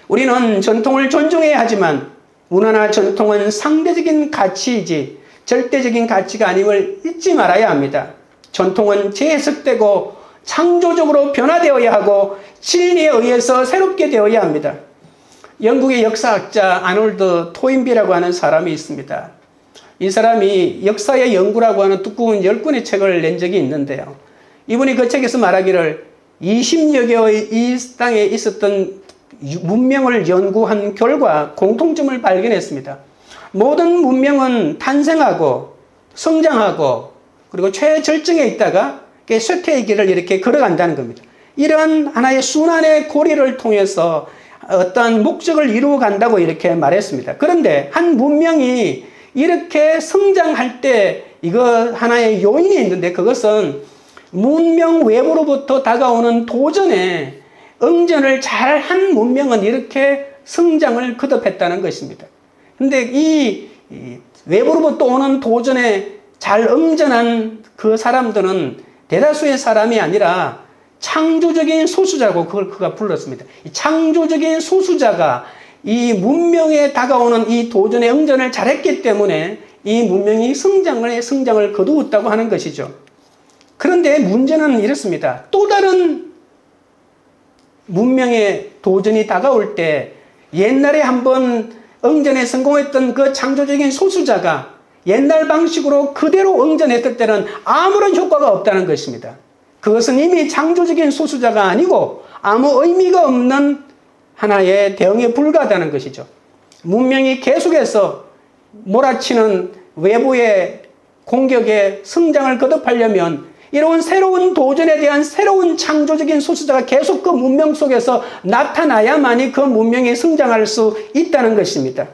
우리는 전통을 존중해야 하지만 문화나 전통은 상대적인 가치이지 절대적인 가치가 아님을 잊지 말아야 합니다. 전통은 재해석되고 창조적으로 변화되어야 하고 진리에 의해서 새롭게 되어야 합니다. 영국의 역사학자 아놀드 토인비라고 하는 사람이 있습니다. 이 사람이 역사의 연구라고 하는 두꺼운 10권의 책을 낸 적이 있는데요. 이분이 그 책에서 말하기를 20여 개의 이 땅에 있었던 문명을 연구한 결과 공통점을 발견했습니다. 모든 문명은 탄생하고 성장하고 그리고 최절정에 있다가 쇠퇴의 길을 이렇게 걸어간다는 겁니다. 이러한 하나의 순환의 고리를 통해서 어떠한 목적을 이루어 간다고 이렇게 말했습니다. 그런데 한 문명이 이렇게 성장할 때 이거 하나의 요인이 있는데 그것은 문명 외부로부터 다가오는 도전에 응전을 잘한 문명은 이렇게 성장을 거듭했다는 것입니다. 그런데 이 외부로부터 오는 도전에 잘 응전한 그 사람들은 대다수의 사람이 아니라 창조적인 소수자고 그걸 그가 불렀습니다. 이 창조적인 소수자가 이 문명에 다가오는 이 도전의 응전을 잘했기 때문에 이 문명이 성장을 거두었다고 하는 것이죠. 그런데 문제는 이렇습니다. 또 다른 문명의 도전이 다가올 때 옛날에 한번 응전에 성공했던 그 창조적인 소수자가 옛날 방식으로 그대로 응전했을 때는 아무런 효과가 없다는 것입니다. 그것은 이미 창조적인 소수자가 아니고 아무 의미가 없는 하나의 대응에 불과하다는 것이죠. 문명이 계속해서 몰아치는 외부의 공격에 성장을 거듭하려면 이런 새로운 도전에 대한 새로운 창조적인 소수자가 계속 그 문명 속에서 나타나야만이 그 문명이 성장할 수 있다는 것입니다.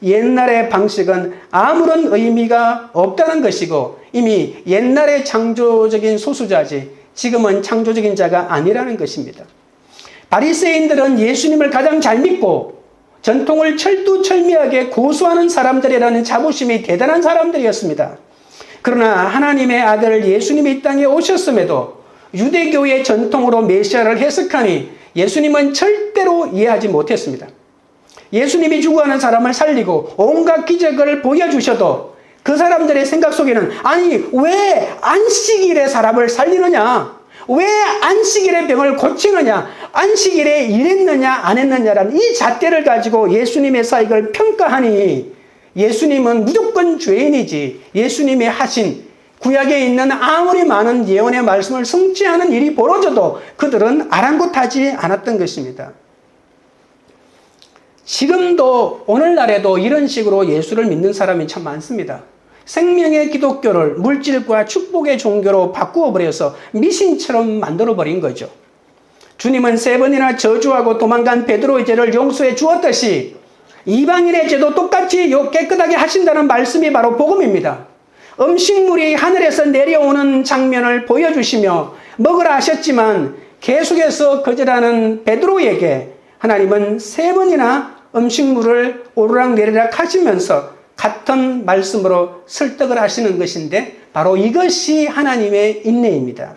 옛날의 방식은 아무런 의미가 없다는 것이고 이미 옛날의 창조적인 소수자지 지금은 창조적인 자가 아니라는 것입니다. 바리새인들은 예수님을 가장 잘 믿고 전통을 철두철미하게 고수하는 사람들이라는 자부심이 대단한 사람들이었습니다. 그러나 하나님의 아들 예수님이 이 땅에 오셨음에도 유대교의 전통으로 메시아를 해석하니 예수님은 절대로 이해하지 못했습니다. 예수님이 죽어가는 사람을 살리고 온갖 기적을 보여주셔도 그 사람들의 생각 속에는 아니 왜 안식일에 사람을 살리느냐, 왜 안식일에 병을 고치느냐, 안식일에 일했느냐 안 했느냐라는 이 잣대를 가지고 예수님의 사역을 평가하니 예수님은 무조건 죄인이지 예수님이 하신 구약에 있는 아무리 많은 예언의 말씀을 성취하는 일이 벌어져도 그들은 아랑곳하지 않았던 것입니다. 지금도 오늘날에도 이런 식으로 예수를 믿는 사람이 참 많습니다. 생명의 기독교를 물질과 축복의 종교로 바꾸어 버려서 미신처럼 만들어 버린 거죠. 주님은 3번이나 저주하고 도망간 베드로의 죄를 용서해 주었듯이 이방인의 죄도 똑같이 깨끗하게 하신다는 말씀이 바로 복음입니다. 음식물이 하늘에서 내려오는 장면을 보여주시며 먹으라 하셨지만 계속해서 거절하는 베드로에게 하나님은 3번이나 음식물을 오르락내리락 하시면서 같은 말씀으로 설득을 하시는 것인데 바로 이것이 하나님의 인내입니다.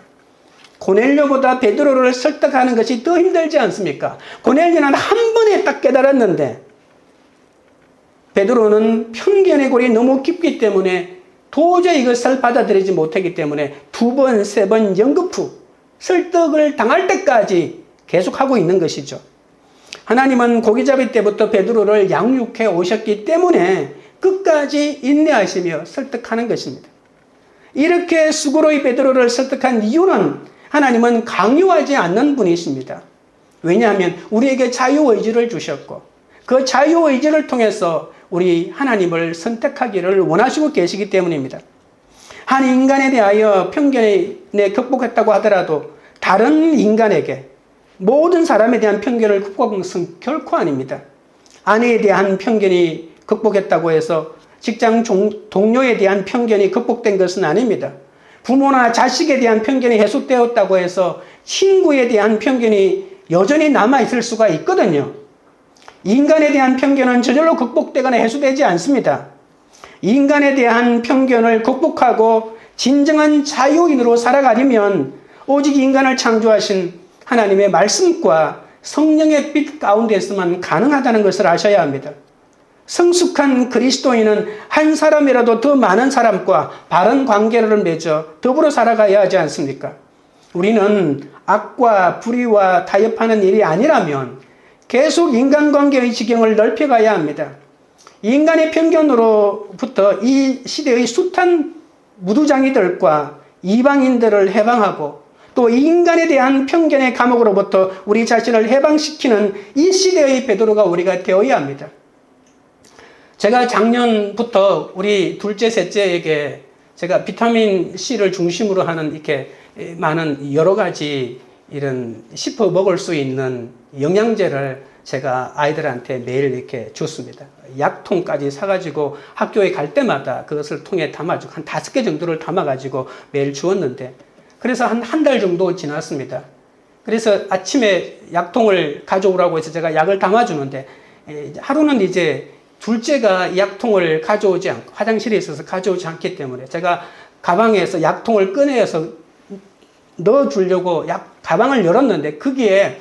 고넬료보다 베드로를 설득하는 것이 더 힘들지 않습니까? 고넬료는 한 번에 딱 깨달았는데 베드로는 편견의 골이 너무 깊기 때문에 도저히 이것을 받아들이지 못하기 때문에 2번, 3번 연거푸 설득을 당할 때까지 계속하고 있는 것이죠. 하나님은 고기잡이 때부터 베드로를 양육해 오셨기 때문에 끝까지 인내하시며 설득하는 것입니다. 이렇게 수고로이 베드로를 설득한 이유는 하나님은 강요하지 않는 분이십니다. 왜냐하면 우리에게 자유의지를 주셨고 그 자유의지를 통해서 우리 하나님을 선택하기를 원하시고 계시기 때문입니다. 한 인간에 대하여 편견에 극복했다고 하더라도 다른 인간에게 모든 사람에 대한 편견을 극복한 것은 결코 아닙니다. 아내에 대한 편견이 극복했다고 해서 직장 동료에 대한 편견이 극복된 것은 아닙니다. 부모나 자식에 대한 편견이 해소되었다고 해서 친구에 대한 편견이 여전히 남아있을 수가 있거든요. 인간에 대한 편견은 저절로 극복되거나 해소되지 않습니다. 인간에 대한 편견을 극복하고 진정한 자유인으로 살아가려면 오직 인간을 창조하신 하나님의 말씀과 성령의 빛 가운데서만 가능하다는 것을 아셔야 합니다. 성숙한 그리스도인은 한 사람이라도 더 많은 사람과 바른 관계를 맺어 더불어 살아가야 하지 않습니까? 우리는 악과 불의와 타협하는 일이 아니라면 계속 인간관계의 지경을 넓혀가야 합니다. 인간의 편견으로부터 이 시대의 숱한 무두장이들과 이방인들을 해방하고 또 인간에 대한 편견의 감옥으로부터 우리 자신을 해방시키는 이 시대의 베드로가 우리가 되어야 합니다. 제가 작년부터 우리 둘째, 셋째에게 제가 비타민 C를 중심으로 하는 이렇게 많은 여러 가지 이런 씹어 먹을 수 있는 영양제를 제가 아이들한테 매일 이렇게 줬습니다. 약통까지 사가지고 학교에 갈 때마다 그것을 통에 담아주고 한 5개 정도를 담아가지고 매일 주었는데 그래서 한 달 정도 지났습니다. 그래서 아침에 약통을 가져오라고 해서 제가 약을 담아주는데 하루는 이제 둘째가 약통을 가져오지 않고 화장실에 있어서 가져오지 않기 때문에 제가 가방에서 약통을 꺼내서 넣어주려고 가방을 열었는데 거기에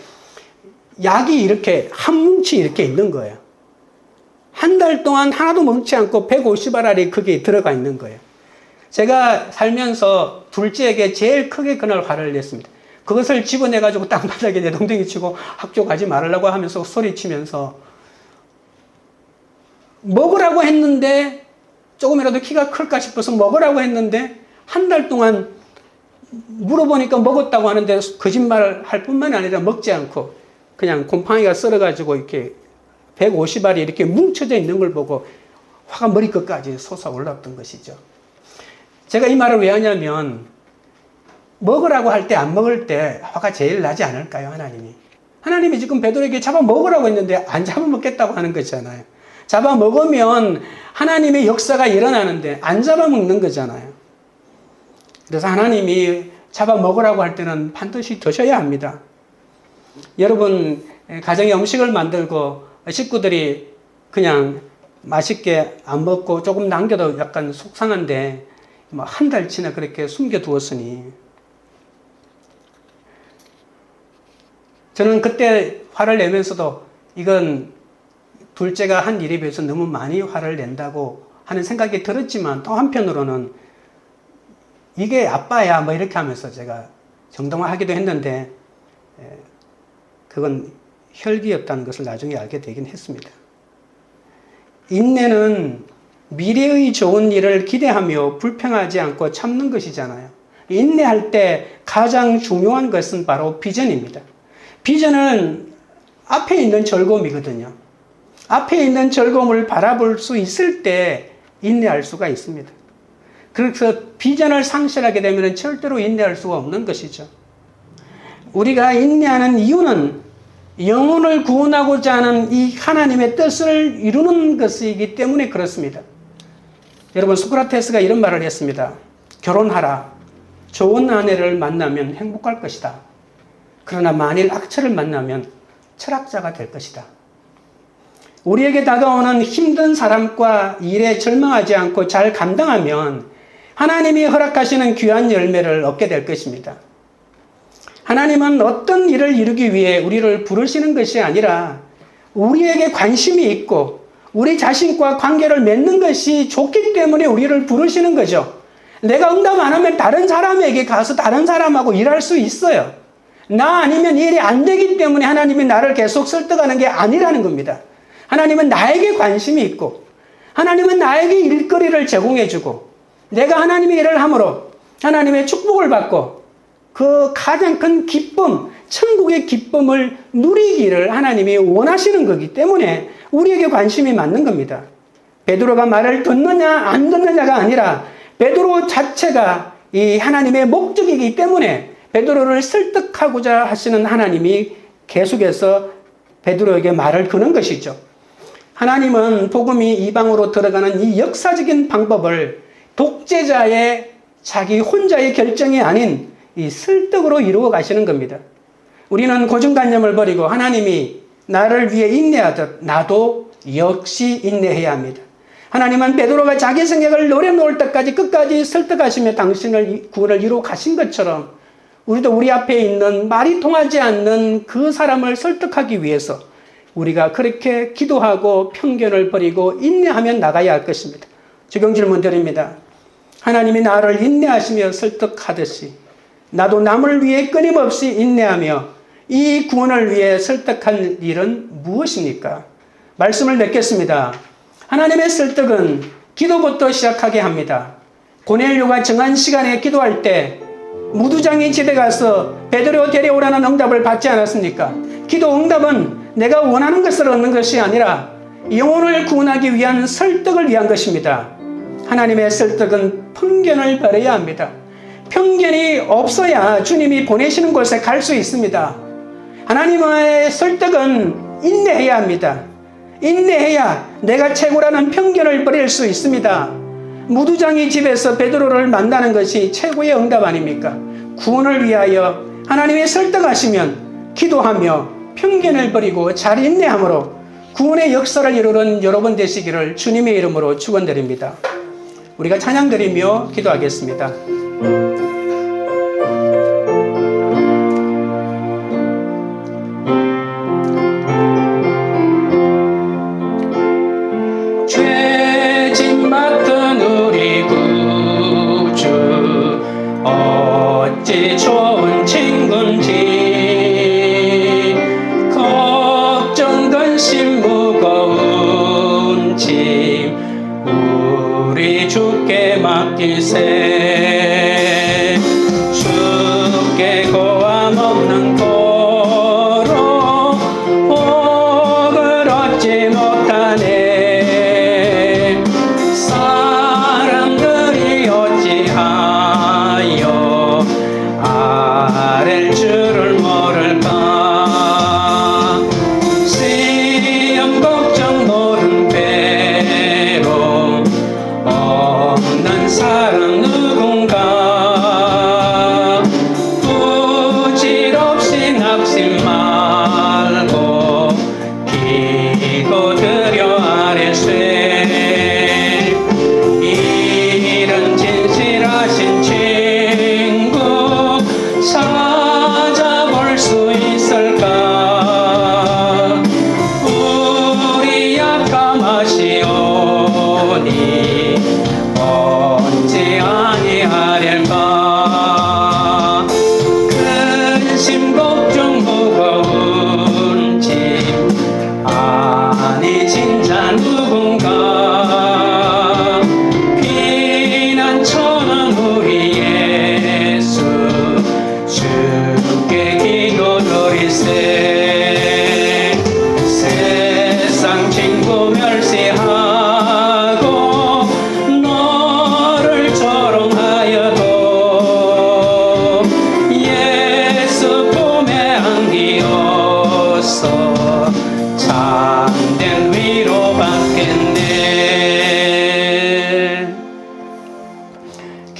약이 이렇게 한 뭉치 이렇게 있는 거예요. 한 달 동안 하나도 먹지 않고 150알알이 거기에 들어가 있는 거예요. 제가 살면서 둘째에게 제일 크게 그날 화를 냈습니다. 그것을 집어내가지고 땅바닥에 내동댕이 치고 학교 가지 말라고 하면서 소리치면서 먹으라고 했는데 조금이라도 키가 클까 싶어서 먹으라고 했는데 한 달 동안 물어보니까 먹었다고 하는데 거짓말을 할 뿐만 아니라 먹지 않고 그냥 곰팡이가 썰어가지고 이렇게 150알이 이렇게 뭉쳐져 있는 걸 보고 화가 머리끝까지 솟아올랐던 것이죠. 제가 이 말을 왜 하냐면 먹으라고 할 때 안 먹을 때 화가 제일 나지 않을까요? 하나님이 지금 베드로에게 잡아 먹으라고 했는데 안 잡아 먹겠다고 하는 거잖아요. 잡아 먹으면 하나님의 역사가 일어나는데 안 잡아 먹는 거잖아요. 그래서 하나님이 잡아 먹으라고 할 때는 반드시 드셔야 합니다. 여러분 가정에 음식을 만들고 식구들이 그냥 맛있게 안 먹고 조금 남겨도 약간 속상한데 뭐 한 달치나 그렇게 숨겨두었으니 저는 그때 화를 내면서도 이건 둘째가 한 일에 비해서 너무 많이 화를 낸다고 하는 생각이 들었지만 또 한편으로는 이게 아빠야 뭐 이렇게 하면서 제가 정당화하기도 했는데 그건 혈기였다는 것을 나중에 알게 되긴 했습니다. 인내는 미래의 좋은 일을 기대하며 불평하지 않고 참는 것이잖아요. 인내할 때 가장 중요한 것은 바로 비전입니다. 비전은 앞에 있는 즐거움이거든요. 앞에 있는 즐거움을 바라볼 수 있을 때 인내할 수가 있습니다. 그래서 비전을 상실하게 되면 절대로 인내할 수가 없는 것이죠. 우리가 인내하는 이유는 영혼을 구원하고자 하는 이 하나님의 뜻을 이루는 것이기 때문에 그렇습니다. 여러분, 소크라테스가 이런 말을 했습니다. 결혼하라. 좋은 아내를 만나면 행복할 것이다. 그러나 만일 악처를 만나면 철학자가 될 것이다. 우리에게 다가오는 힘든 사람과 일에 절망하지 않고 잘 감당하면 하나님이 허락하시는 귀한 열매를 얻게 될 것입니다. 하나님은 어떤 일을 이루기 위해 우리를 부르시는 것이 아니라 우리에게 관심이 있고 우리 자신과 관계를 맺는 것이 좋기 때문에 우리를 부르시는 거죠. 내가 응답 안 하면 다른 사람에게 가서 다른 사람하고 일할 수 있어요. 나 아니면 일이 안 되기 때문에 하나님이 나를 계속 설득하는 게 아니라는 겁니다. 하나님은 나에게 관심이 있고 하나님은 나에게 일거리를 제공해주고 내가 하나님의 일을 함으로 하나님의 축복을 받고 그 가장 큰 기쁨, 천국의 기쁨을 누리기를 하나님이 원하시는 거기 때문에 우리에게 관심이 많는 겁니다. 베드로가 말을 듣느냐 안 듣느냐가 아니라 베드로 자체가 이 하나님의 목적이기 때문에 베드로를 설득하고자 하시는 하나님이 계속해서 베드로에게 말을 거는 것이죠. 하나님은 복음이 이방으로 들어가는 이 역사적인 방법을 독재자의 자기 혼자의 결정이 아닌 이 설득으로 이루어 가시는 겁니다. 우리는 고정관념을 버리고 하나님이 나를 위해 인내하듯 나도 역시 인내해야 합니다. 하나님은 베드로가 자기 생각을 노려놓을 때까지 끝까지 설득하시며 당신을 구원을 이루어 가신 것처럼 우리도 우리 앞에 있는 말이 통하지 않는 그 사람을 설득하기 위해서 우리가 그렇게 기도하고 편견을 버리고 인내하며 나가야 할 것입니다. 적용 질문 드립니다. 하나님이 나를 인내하시며 설득하듯이 나도 남을 위해 끊임없이 인내하며 이 구원을 위해 설득할 일은 무엇입니까? 말씀을 맺겠습니다. 하나님의 설득은 기도부터 시작하게 합니다. 고넬료가 정한 시간에 기도할 때 무두장이 집에 가서 베드로 데려오라는 응답을 받지 않았습니까? 기도 응답은 내가 원하는 것을 얻는 것이 아니라 영혼을 구원하기 위한 설득을 위한 것입니다. 하나님의 설득은 편견을 버려야 합니다. 편견이 없어야 주님이 보내시는 곳에 갈 수 있습니다. 하나님의 설득은 인내해야 합니다. 인내해야 내가 최고라는 편견을 버릴 수 있습니다. 무두장이 집에서 베드로를 만나는 것이 최고의 응답 아닙니까? 구원을 위하여 하나님의 설득하시면 기도하며 편견을 버리고 잘 인내함으로 구원의 역사를 이루는 여러분 되시기를 주님의 이름으로 축원드립니다. 우리가 찬양드리며 기도하겠습니다. 죄짐 맡은 우리 구주 어찌 좋은 친구인지 걱정 근심 무거운 짐 우리 주께 맡기세. 주께 고함 없는 고로 복을 얻지 못하네. 사람들이 어찌하여 아랠 줄을 모를까. 시험 걱정 모른 괴로움 없는 사람 누군가.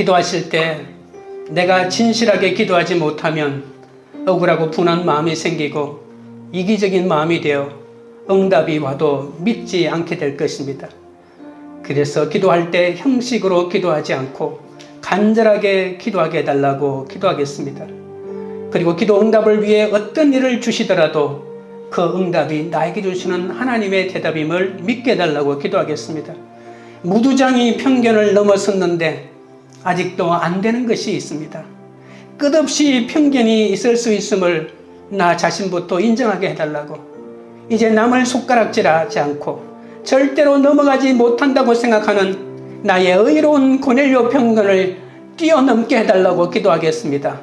기도하실 때 내가 진실하게 기도하지 못하면 억울하고 분한 마음이 생기고 이기적인 마음이 되어 응답이 와도 믿지 않게 될 것입니다. 그래서 기도할 때 형식으로 기도하지 않고 간절하게 기도하게 해달라고 기도하겠습니다. 그리고 기도 응답을 위해 어떤 일을 주시더라도 그 응답이 나에게 주시는 하나님의 대답임을 믿게 해달라고 기도하겠습니다. 무두장이 편견을 넘어섰는데 아직도 안 되는 것이 있습니다. 끝없이 편견이 있을 수 있음을 나 자신부터 인정하게 해달라고, 이제 남을 손가락질하지 않고 절대로 넘어가지 못한다고 생각하는 나의 의로운 고넬료 편견을 뛰어넘게 해달라고 기도하겠습니다.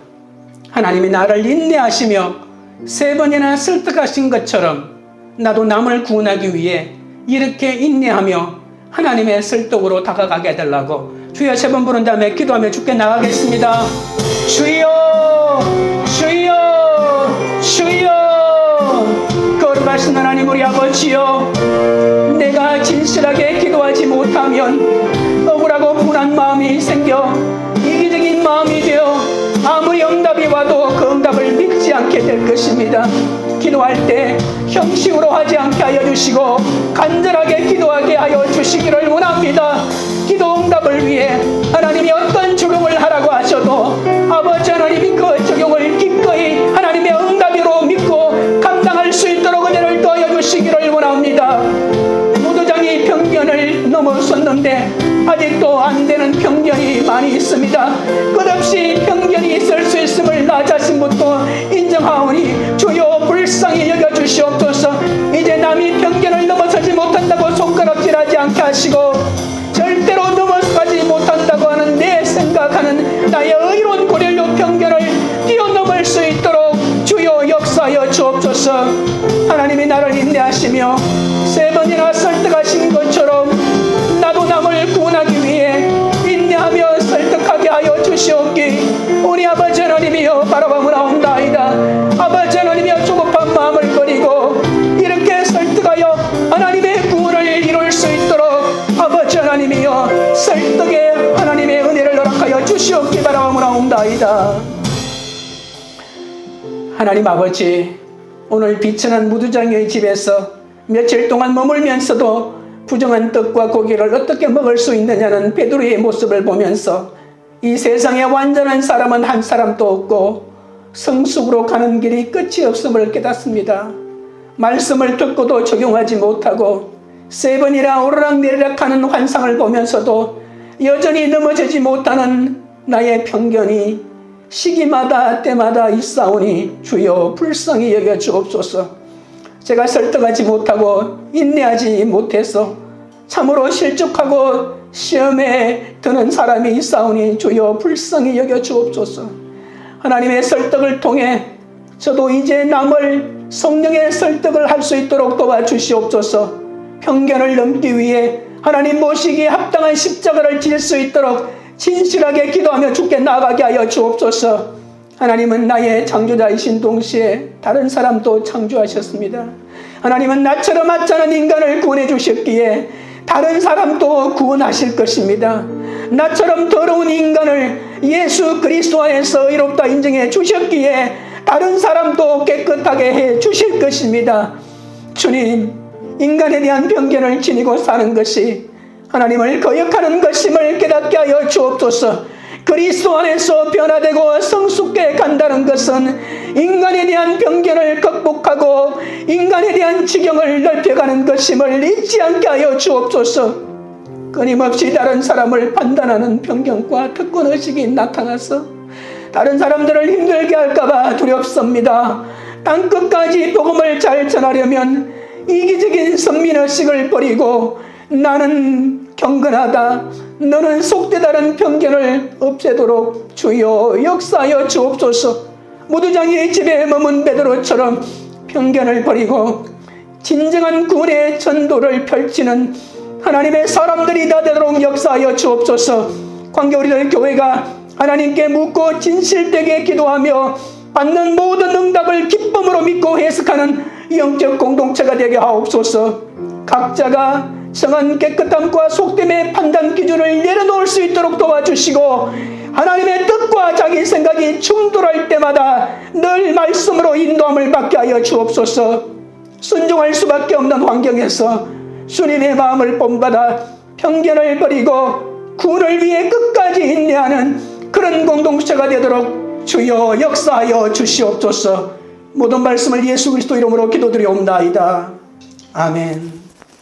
하나님이 나를 인내하시며 3번이나 설득하신 것처럼 나도 남을 구원하기 위해 이렇게 인내하며 하나님의 설득으로 다가가게 해달라고 주여 3번 부른 다음에 기도하며 주께 나가겠습니다. 주여 주여 주여. 거룩하신 하나님 우리 아버지여, 내가 진실하게 기도하지 못하면 억울하고 분한 마음이 생겨 이기적인 마음이 되어 아무리 응답이 와도 그 응답을 믿지 않게 될 것입니다. 기도할 때 형식으로 하지 않게 하여 주시고 간절하게 기도하게 하여 주시기를 원합니다. 기도 응답을 위해 하나님이 어떤 적용을 하라고 하셔도 아버지 하나님이 그 적용을 기꺼이 하나님의 응답으로 믿고 감당할 수 있도록 은혜를 더하여 주시기를 원합니다. 무도장이 편견을 넘어섰는데 아직도 안 되는 편견이 많이 있습니다. 끝없이 편견이 있을 수 있음을 나 자신부터 인정하오니 주여 불쌍히 여겨주시옵소서. 이제 남이 편견을 넘어서지 못한다고 손가락질하지 않게 하시고 절대로 넘어가지 못한다고 하는 내 생각하는 나의 의로운 고넬료 편견을 뛰어넘을 수 있도록 주여 역사하여 주옵소서. 하나님이 나를 인내하시며 3번이나 설득하신 것처럼 나도 남을 구원하기 위해 인내하며 설득하게 하여 주시옵기 우리 아버지 하나님이여 바라보나옵나이다. 아버지 하나님이여 조급한 마음을 버리고 이렇게 설득하여 하나님의 구원을 이룰 수 있도록 아버지 하나님이여 설득의 하나님의 은혜를 허락하여 주시옵기 바라보나옵나이다. 하나님 아버지, 오늘 비천한 무두장의 집에서 며칠 동안 머물면서도 부정한 떡과 고기를 어떻게 먹을 수 있느냐는 베드로의 모습을 보면서 이 세상에 완전한 사람은 한 사람도 없고 성숙으로 가는 길이 끝이 없음을 깨닫습니다. 말씀을 듣고도 적용하지 못하고 3번이나 오르락내리락 하는 환상을 보면서도 여전히 넘어지지 못하는 나의 편견이 시기마다 때마다 있사오니 주여 불쌍히 여겨 주옵소서. 제가 설득하지 못하고 인내하지 못해서 참으로 실족하고 시험에 드는 사람이 있사오니 주여 불쌍히 여겨 주옵소서. 하나님의 설득을 통해 저도 이제 남을 성령의 설득을 할 수 있도록 도와주시옵소서. 편견을 넘기 위해 하나님 모시기에 합당한 십자가를 질 수 있도록 진실하게 기도하며 주께 나아가게 하여 주옵소서. 하나님은 나의 창조자이신 동시에 다른 사람도 창조하셨습니다. 하나님은 나처럼 하찮은 인간을 구원해 주셨기에 다른 사람도 구원하실 것입니다. 나처럼 더러운 인간을 예수 그리스도 안에서 의롭다 인정해 주셨기에 다른 사람도 깨끗하게 해 주실 것입니다. 주님, 인간에 대한 편견을 지니고 사는 것이 하나님을 거역하는 것임을 깨닫게 하여 주옵소서. 그리스도 안에서 변화되고 성숙해 간다는 것은 인간에 대한 편견을 극복하고 인간에 대한 지경을 넓혀가는 것임을 잊지 않게 하여 주옵소서. 끊임없이 다른 사람을 판단하는 편견과 특권의식이 나타나서 다른 사람들을 힘들게 할까봐 두렵습니다. 땅끝까지 복음을 잘 전하려면 이기적인 선민의식을 버리고 나는 경건하다, 너는 속되다는 편견을 없애도록 주여 역사하여 주옵소서. 무두장의 집에 머문 베드로처럼 편견을 버리고 진정한 구원의 전도를 펼치는 하나님의 사람들이 다 되도록 역사하여 주옵소서. 관계 우리들 교회가 하나님께 묻고 진실되게 기도하며 받는 모든 응답을 기쁨으로 믿고 해석하는 영적 공동체가 되게 하옵소서. 각자가 성한 깨끗함과 속됨의 판단 기준을 내려놓을 수 있도록 도와주시고, 하나님의 뜻과 자기 생각이 충돌할 때마다 늘 말씀으로 인도함을 받게 하여 주옵소서. 순종할 수밖에 없는 환경에서 주님의 마음을 본받아 편견을 버리고 구원을 위해 끝까지 인내하는 그런 공동체가 되도록 주여 역사하여 주시옵소서. 모든 말씀을 예수 그리스도 이름으로 기도드리옵나이다. 아멘.